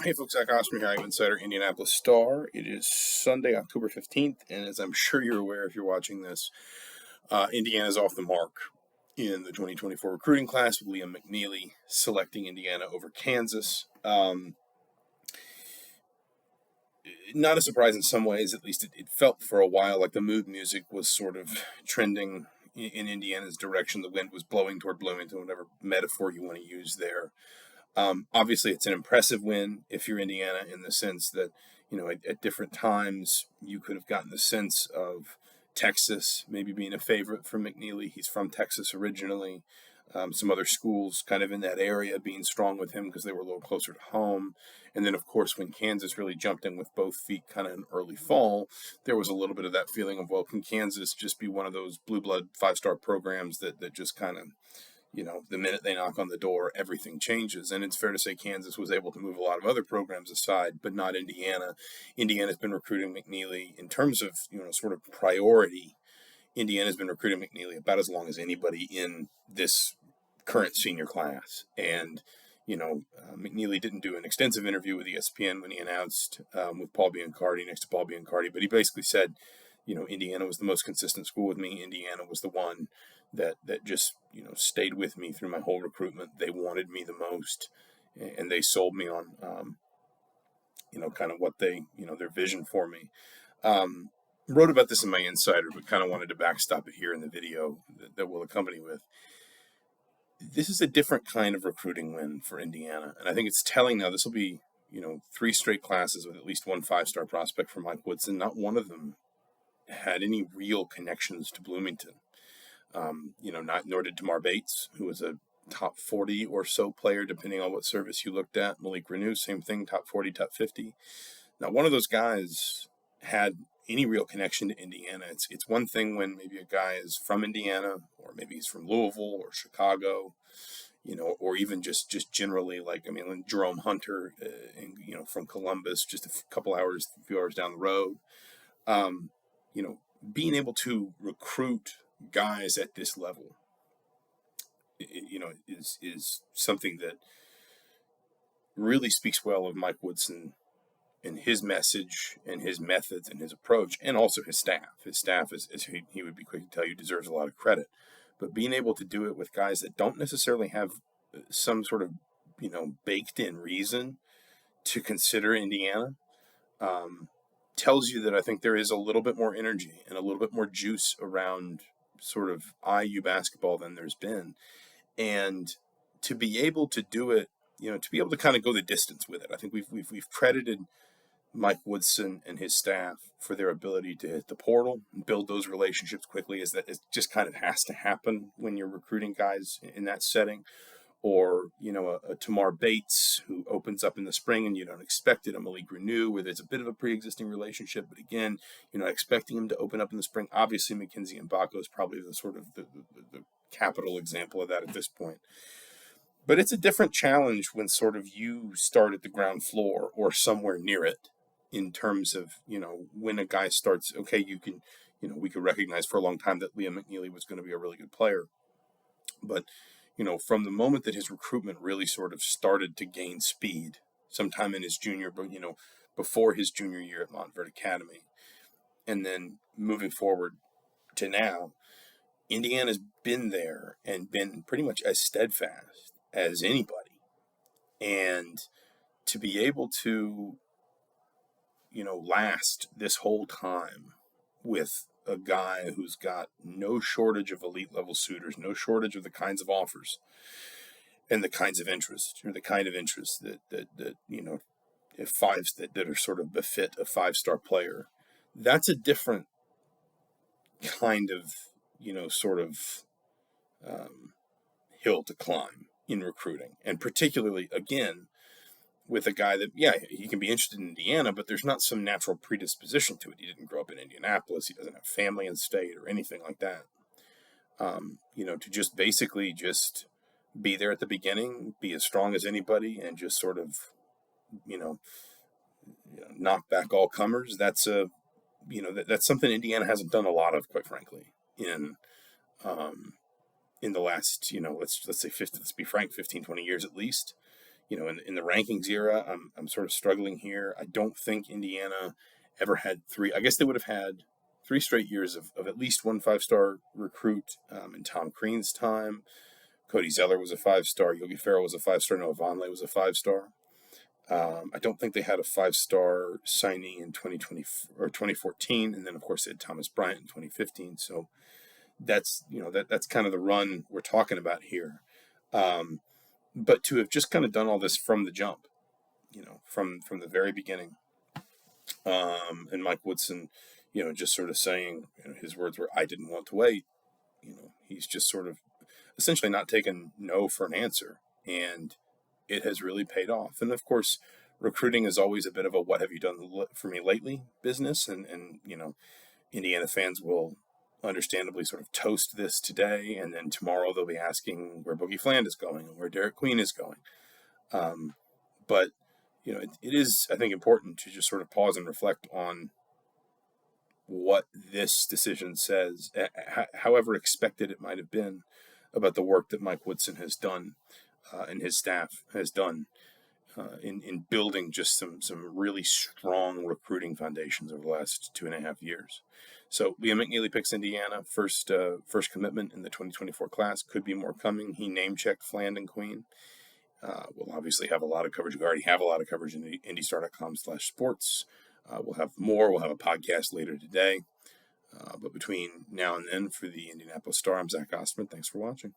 Hey folks, Zach Osterman here, I'm Insider Indianapolis Star. It is Sunday, October 15th, and as I'm sure you're aware if you're watching this, Indiana's off the mark in the 2024 recruiting class with Liam McNeeley selecting Indiana over Kansas. Not a surprise in some ways, at least it felt for a while like the mood music was sort of trending in Indiana's direction. The wind was blowing toward Bloomington, whatever metaphor you want to use there. Obviously, it's an impressive win if you're Indiana in the sense that, at different times you could have gotten the sense of Texas maybe being a favorite for McNeeley. He's from Texas originally. Some other schools kind of in that area being strong with him because they were a little closer to home. And then, of course, when Kansas really jumped in with both feet kind of in early fall, there was a little bit of that feeling of, well, can Kansas just be one of those blue blood five-star programs that just kind of, the minute they knock on the door, everything changes. And it's fair to say Kansas was able to move a lot of other programs aside, but not Indiana. Indiana's been recruiting McNeeley in terms of, sort of priority. Indiana's been recruiting McNeeley about as long as anybody in this current senior class. And, McNeeley didn't do an extensive interview with ESPN when he announced with Paul Biancardi, next to Paul Biancardi, but he basically said, Indiana was the most consistent school with me. Indiana was the one that just, stayed with me through my whole recruitment. They wanted me the most, and they sold me on, kind of what they, their vision for me. Wrote about this in my Insider, but kind of wanted to backstop it here in the video that we'll accompany with. This is a different kind of recruiting win for Indiana, and I think it's telling now. This will be, 3 straight classes with at least one 5-star prospect for Mike Woodson. Not one of them had any real connections to Bloomington. Nor did Tamar Bates, who was a top 40 or so player, depending on what service you looked at. Malik Renew, same thing, top 40, top 50. Now, one of those guys had any real connection to Indiana. It's one thing when maybe a guy is from Indiana, or maybe he's from Louisville or Chicago, or even just generally, when Jerome Hunter, from Columbus, just a few hours down the road. Being able to recruit guys at this level, is something that really speaks well of Mike Woodson and his message and his methods and his approach, and also his staff. His staff, as he would be quick to tell you, deserves a lot of credit. But being able to do it with guys that don't necessarily have some sort of, baked-in reason to consider Indiana, tells you that I think there is a little bit more energy and a little bit more juice around sort of IU basketball than there's been. And to be able to do it, to be able to kind of go the distance with it. I think we've credited Mike Woodson and his staff for their ability to hit the portal and build those relationships quickly, as that it just kind of has to happen when you're recruiting guys in that setting. Or, a Tamar Bates who opens up in the spring and you don't expect it, a Malik Renew where there's a bit of a pre-existing relationship, but again, you're not expecting him to open up in the spring. Obviously, McKenzie Mbako is probably the sort of the capital example of that at this point. But it's a different challenge when sort of you start at the ground floor or somewhere near it, in terms of, when a guy starts, okay, you can, we could recognize for a long time that Liam McNeeley was going to be a really good player. But from the moment that his recruitment really sort of started to gain speed, sometime in his before his junior year at Montverde Academy, and then moving forward to now, Indiana's been there and been pretty much as steadfast as anybody. And to be able to, last this whole time with a guy who's got no shortage of elite level suitors, no shortage of the kinds of offers and the kinds of interest, or the kind of interest that if fives that are sort of befit a 5-star player, that's a different kind of, hill to climb in recruiting. And particularly, again, with a guy that, he can be interested in Indiana, but there's not some natural predisposition to it. He didn't grow up in Indianapolis. He doesn't have family in state or anything like that. To just basically just be there at the beginning, be as strong as anybody, and just sort of, knock back all comers. That's that's something Indiana hasn't done a lot of, quite frankly, in the last, let's say 50, let's be frank, 15, 20 years at least. in the rankings era, I'm sort of struggling here. I don't think Indiana ever had three. I guess they would have had 3 straight years of at least one 5-star recruit in Tom Crean's time. Cody Zeller was a 5-star. Yogi Ferrell was a 5-star. Noah Vonleh was a 5-star. I don't think they had a 5-star signing in 2020 or 2014, and then of course they had Thomas Bryant in 2015. So that's that's kind of the run we're talking about here. But to have just kind of done all this from the jump, from the very beginning, and Mike Woodson, just sort of saying, his words were, "I didn't want to wait." He's just sort of essentially not taking no for an answer, and it has really paid off. And of course, recruiting is always a bit of a "what have you done for me lately" business, and Indiana fans will understandably sort of toast this today, and then tomorrow they'll be asking where Boogie Fland is going and where Derek Queen is going. But it is, I think, important to just sort of pause and reflect on what this decision says, however expected it might have been, about the work that Mike Woodson has done and his staff has done in building just some really strong recruiting foundations over the last 2.5 years. So Liam McNeeley picks Indiana, first commitment in the 2024 class. Could be more coming. He name-checked Fland and Queen. We'll obviously have a lot of coverage. We already have a lot of coverage in indystar.com/sports. We'll have more. We'll have a podcast later today. But between now and then, for the Indianapolis Star, I'm Zach Osterman. Thanks for watching.